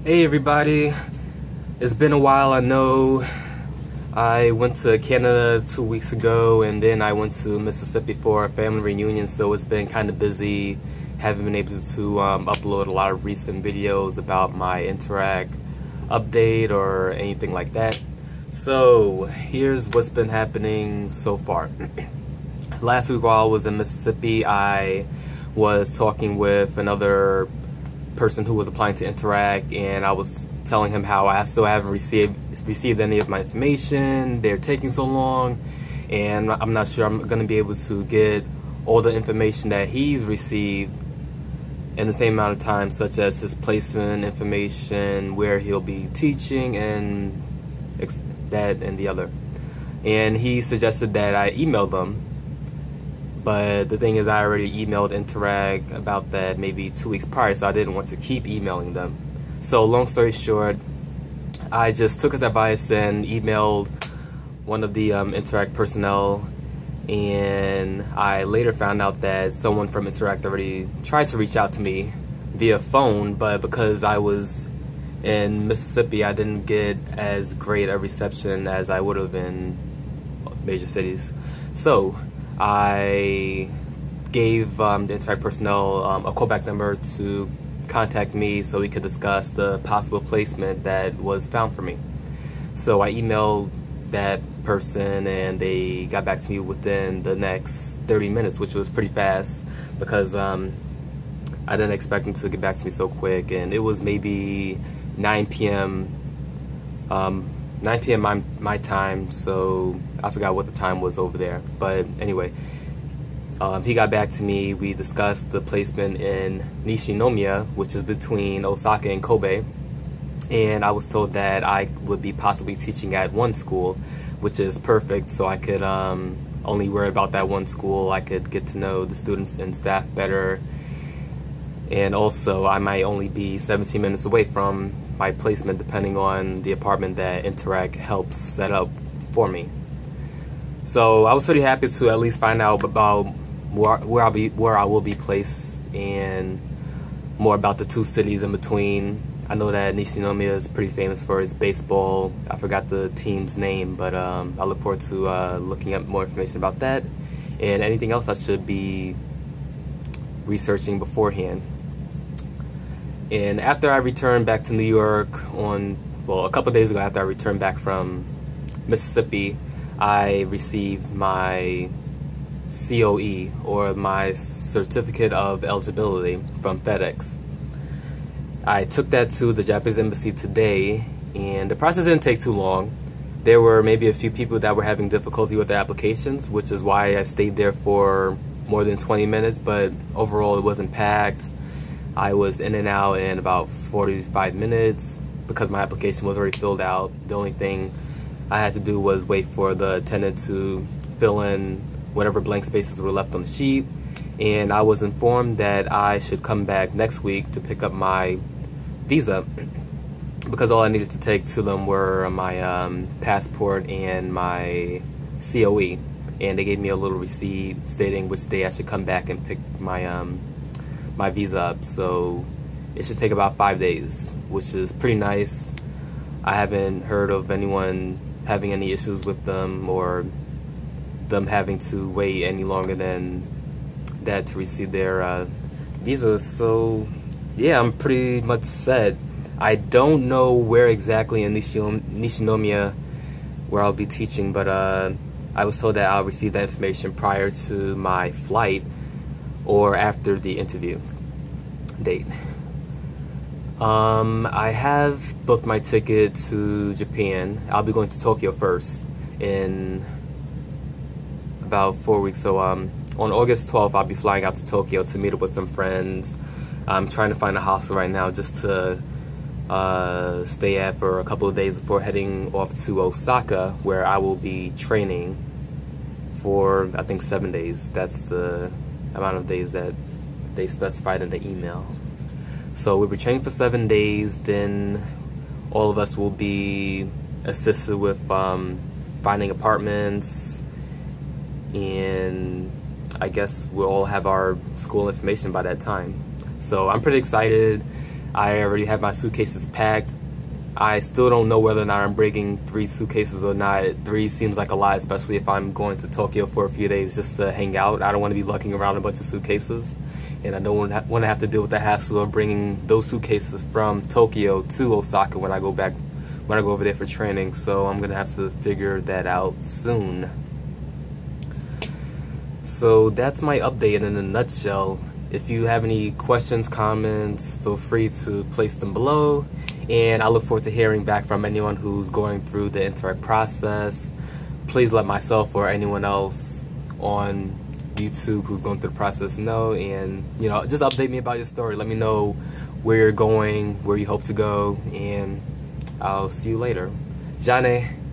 Hey everybody, it's been a while. I know I went to Canada 2 weeks ago and then I went to Mississippi for a family reunion, so it's been kind of busy. Haven't been able to upload a lot of recent videos about my Interac update or anything like that. So here's what's been happening so far. Last week while I was in Mississippi, I was talking with another person who was applying to Interac, and I was telling him how I still haven't received any of my information. They're taking so long, and I'm not sure I'm going to be able to get all the information that he's received in the same amount of time, such as his placement information, where he'll be teaching, and that and the other. And he suggested that I email them. But the thing is, I already emailed Interac about that maybe 2 weeks prior, so I didn't want to keep emailing them. So long story short, I just took his advice and emailed one of the Interac personnel, and I later found out that someone from Interac already tried to reach out to me via phone, but because I was in Mississippi, I didn't get as great a reception as I would have in major cities. So I gave the Interac personnel a callback number to contact me so we could discuss the possible placement that was found for me. So I emailed that person and they got back to me within the next 30 minutes, which was pretty fast because I didn't expect them to get back to me so quick. And it was maybe 9 p.m. 9 p.m. my time, so I forgot what the time was over there. But anyway, he got back to me. We discussed the placement in Nishinomiya, which is between Osaka and Kobe. And I was told that I would be possibly teaching at one school, which is perfect, so I could only worry about that one school. I could get to know the students and staff better. And also, I might only be 17 minutes away from my placement, depending on the apartment that Interac helps set up for me. So I was pretty happy to at least find out about where I will be placed and more about the two cities in between. I know that Nishinomiya is pretty famous for its baseball. I forgot the team's name, but I look forward to looking up more information about that and anything else I should be researching beforehand. And after I returned back to New York a couple days ago, after I returned back from Mississippi, I received my COE, or my Certificate of Eligibility, from FedEx. I took that to the Japanese Embassy today, and the process didn't take too long. There were maybe a few people that were having difficulty with their applications, which is why I stayed there for more than 20 minutes, but overall it wasn't packed. I was in and out in about 45 minutes because my application was already filled out. The only thing I had to do was wait for the attendant to fill in whatever blank spaces were left on the sheet, and I was informed that I should come back next week to pick up my visa because all I needed to take to them were my passport and my COE, and they gave me a little receipt stating which day I should come back and pick my visa up. So it should take about 5 days, which is pretty nice. I haven't heard of anyone having any issues with them or them having to wait any longer than that to receive their visa. So yeah, I'm pretty much set. I don't know where exactly in Nishinomiya where I'll be teaching, but I was told that I'll receive that information prior to my flight or after the interview date. I have booked my ticket to Japan. I'll be going to Tokyo first in about 4 weeks. So on August 12th, I'll be flying out to Tokyo to meet up with some friends. I'm trying to find a hostel right now just to stay at for a couple of days before heading off to Osaka, where I will be training for, I think, 7 days. That's the amount of days that they specified in the email. So we'll be training for 7 days, then all of us will be assisted with finding apartments, and I guess we'll all have our school information by that time. So I'm pretty excited. I already have my suitcases packed. I still don't know whether or not I'm bringing 3 suitcases or not. 3 seems like a lot, especially if I'm going to Tokyo for a few days just to hang out. I don't want to be lugging around a bunch of suitcases, and I don't want to have to deal with the hassle of bringing those suitcases from Tokyo to Osaka when I go over there for training. So I'm gonna have to figure that out soon. So that's my update in a nutshell. If you have any questions, comments, feel free to place them below. And I look forward to hearing back from anyone who's going through the Interac process. Please let myself or anyone else on YouTube who's going through the process know. And, you know, just update me about your story. Let me know where you're going, where you hope to go. And I'll see you later. Jane.